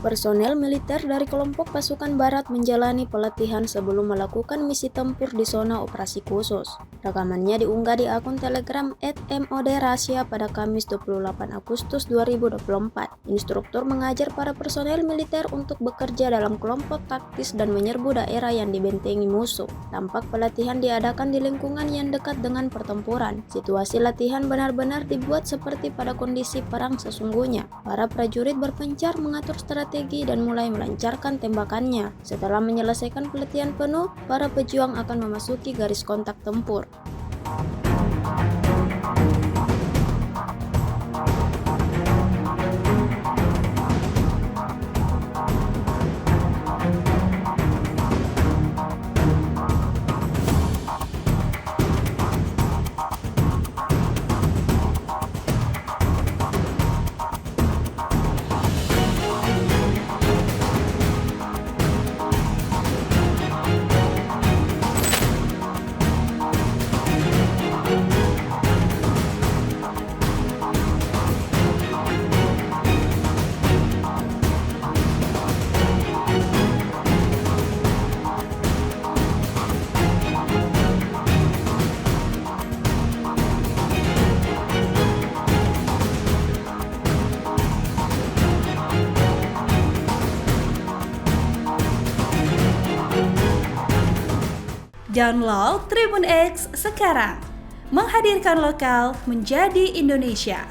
Personel militer dari kelompok pasukan barat menjalani pelatihan sebelum melakukan misi tempur di zona operasi khusus. Rekamannya diunggah di akun Telegram @MODRasia pada Kamis 28 Agustus 2024. Instruktur mengajar para personel militer untuk bekerja dalam kelompok taktis dan menyerbu daerah yang dibentengi musuh. Tampak pelatihan diadakan di lingkungan yang dekat dengan pertempuran. Situasi latihan benar-benar dibuat seperti pada kondisi perang sesungguhnya. Para prajurit berpencar mengatur strategi dan mulai melancarkan tembakannya. Setelah menyelesaikan pelatihan penuh, para pejuang akan memasuki garis kontak tempur. Download Tribun X sekarang, menghadirkan lokal menjadi Indonesia.